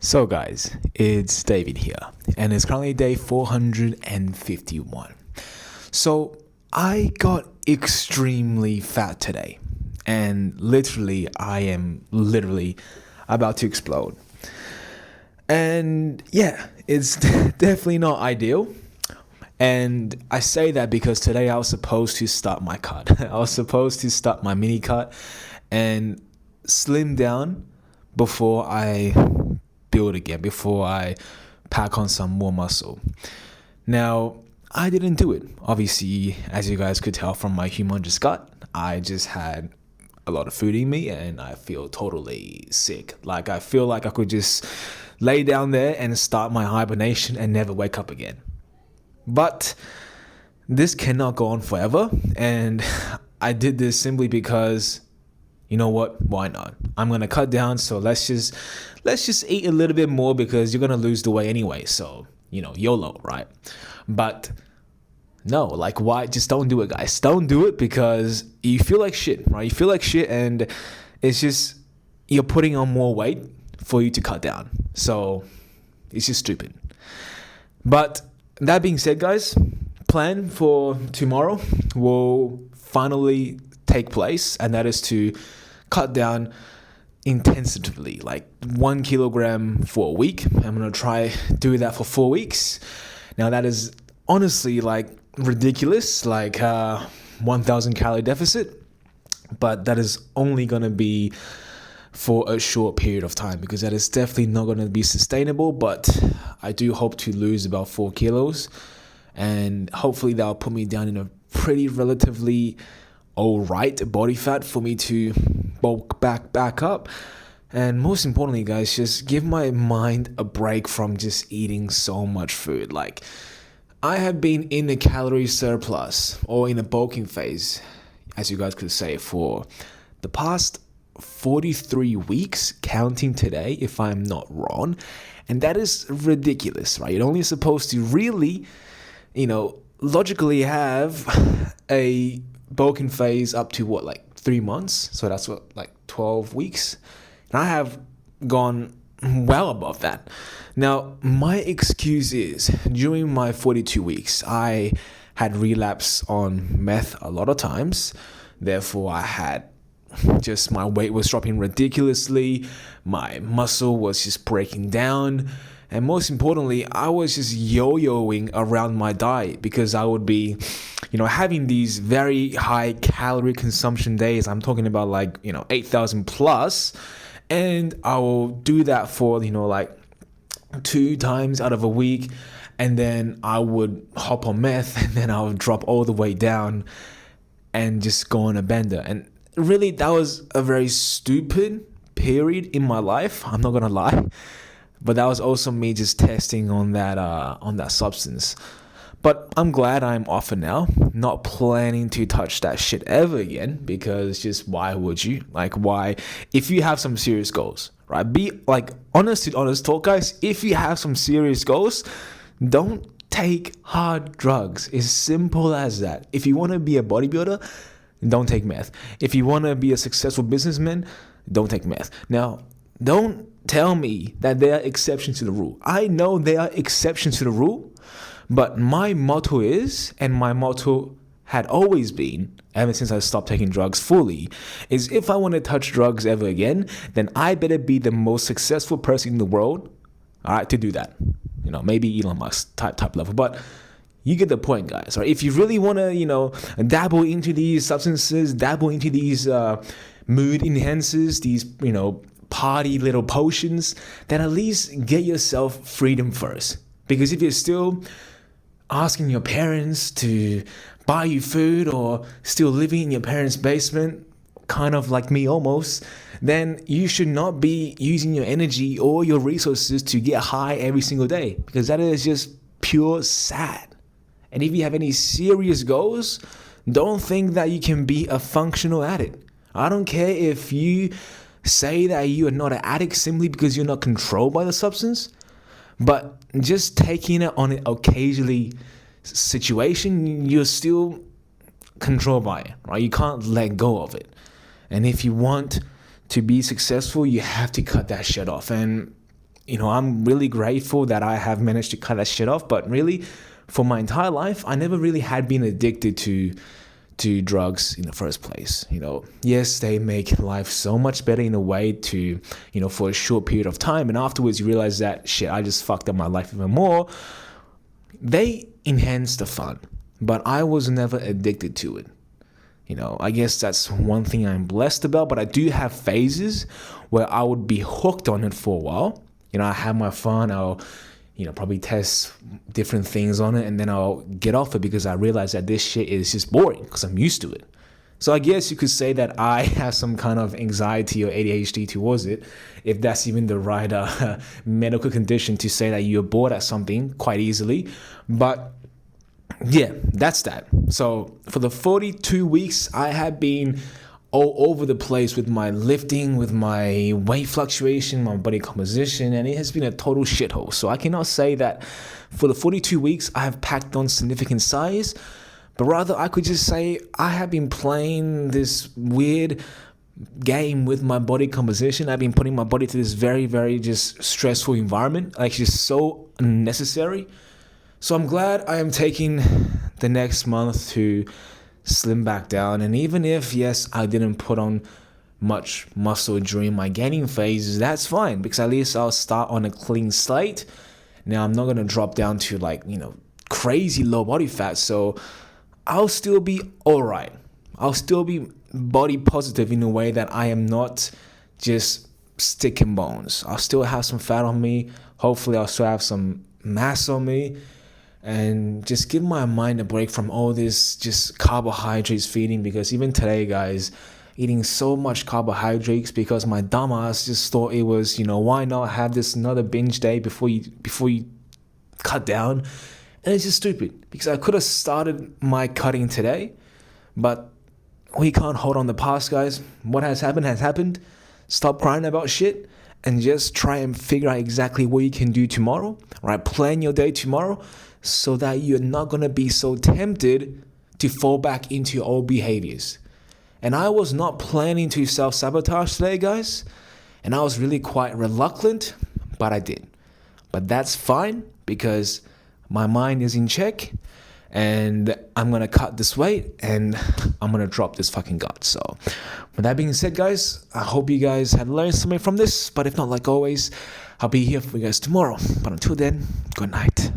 So, guys, it's David here, and it's currently day 451. So, I got extremely fat today, and I am literally about to explode. And yeah, it's definitely not ideal. And I say that because today I was supposed to start my cut. I was supposed to start my mini cut and slim down before I build again, before I pack on some more muscle. Now, I didn't do it. Obviously, as you guys could tell from my humongous gut, I just had a lot of food in me and I feel totally sick. Like, I feel like I could just lay down there and start my hibernation and never wake up again. But this cannot go on forever, and I did this simply because, you know what? Why not? I'm gonna cut down, so let's just eat a little bit more because you're gonna lose the weight anyway. So YOLO, right? But no, like, why? Just don't do it, guys. Don't do it because you feel like shit, right? You feel like shit, and it's just you're putting on more weight for you to cut down. So it's just stupid. But that being said, guys, plan for tomorrow will finally take place, and that is to cut down intensively, like 1 kilogram for a week. I'm gonna try do that for 4 weeks. Now that is honestly like ridiculous, like 1,000 calorie deficit, but that is only gonna be for a short period of time because that is definitely not going to be sustainable. But I do hope to lose about 4 kilos, and hopefully that'll put me down in a pretty relatively alright body fat for me to bulk back up. And most importantly, guys, just give my mind a break from just eating so much food. Like, I have been in a calorie surplus or in a bulking phase, as you guys could say, for the past 43 weeks, counting today, if I'm not wrong. And that is ridiculous, right? You're only supposed to really, logically have a bulking phase up to what, like 3 months? So that's what, like 12 weeks? And I have gone well above that. Now, my excuse is during my 42 weeks, I had relapsed on meth a lot of times. Therefore, my weight was dropping ridiculously, my muscle was just breaking down, and most importantly, I was just yo-yoing around my diet because I would be, having these very high calorie consumption days. I'm talking about 8,000 plus, and I will do that for, 2 times out of a week, and then I would hop on meth, and then I would drop all the way down and just go on a bender. And really, that was a very stupid period in my life. I'm not gonna lie, but that was also me just testing on that substance. But I'm glad I'm off it now. Not planning to touch that shit ever again because just why would you? Like, why? If you have some serious goals, right? Be like honest talk, guys. If you have some serious goals, don't take hard drugs. It's simple as that. If you want to be a bodybuilder, don't take meth. If you want to be a successful businessman, don't take meth. Now, don't tell me that there are exceptions to the rule. I know there are exceptions to the rule, but my motto is, and my motto had always been, ever since I stopped taking drugs fully, is if I want to touch drugs ever again, then I better be the most successful person in the world, all right, to do that. Maybe Elon Musk type level, but you get the point, guys. Right? If you really want to, dabble into these substances, dabble into these mood enhancers, these, party little potions, then at least get yourself freedom first. Because if you're still asking your parents to buy you food or still living in your parents' basement, kind of like me almost, then you should not be using your energy or your resources to get high every single day. Because that is just pure sad. And if you have any serious goals, don't think that you can be a functional addict. I don't care if you say that you are not an addict simply because you're not controlled by the substance, but just taking it on an occasionally situation, you're still controlled by it, right? You can't let go of it. And if you want to be successful, you have to cut that shit off. And I'm really grateful that I have managed to cut that shit off. But really, for my entire life, I never really had been addicted to drugs in the first place. Yes, they make life so much better in a way to, for a short period of time. And afterwards you realize that shit, I just fucked up my life even more. They enhance the fun, but I was never addicted to it. I guess that's one thing I'm blessed about, but I do have phases where I would be hooked on it for a while. I have my fun. I'll, probably test different things on it, and then I'll get off it because I realize that this shit is just boring because I'm used to it. So I guess you could say that I have some kind of anxiety or ADHD towards it, if that's even the right medical condition to say that you're bored at something quite easily. But yeah, that's that. So for the 42 weeks, I have been all over the place with my lifting, with my weight fluctuation, my body composition, and it has been a total shithole. So I cannot say that for the 42 weeks I have packed on significant size, but rather I could just say I have been playing this weird game with my body composition. I've been putting my body to this very, very just stressful environment, like just so unnecessary. So I'm glad I am taking the next month to slim back down. And even if, yes, I didn't put on much muscle during my gaining phases, that's fine, because at least I'll start on a clean slate. Now, I'm not going to drop down to crazy low body fat. So I'll still be all right. I'll still be body positive in a way that I am not just stick and bones. I'll still have some fat on me. Hopefully, I'll still have some mass on me. And just give my mind a break from all this just carbohydrates feeding, because even today, guys, eating so much carbohydrates because my dumbass just thought it was, why not have this another binge day before you cut down? And it's just stupid, because I could have started my cutting today, but we can't hold on the past, guys. What has happened has happened. Stop crying about shit and just try and figure out exactly what you can do tomorrow, right? Plan your day tomorrow, so that you're not going to be so tempted to fall back into your old behaviors. And I was not planning to self-sabotage today, guys. And I was really quite reluctant, but I did. But that's fine, because my mind is in check. And I'm going to cut this weight, and I'm going to drop this fucking gut. So with that being said, guys, I hope you guys had learned something from this. But if not, like always, I'll be here for you guys tomorrow. But until then, good night.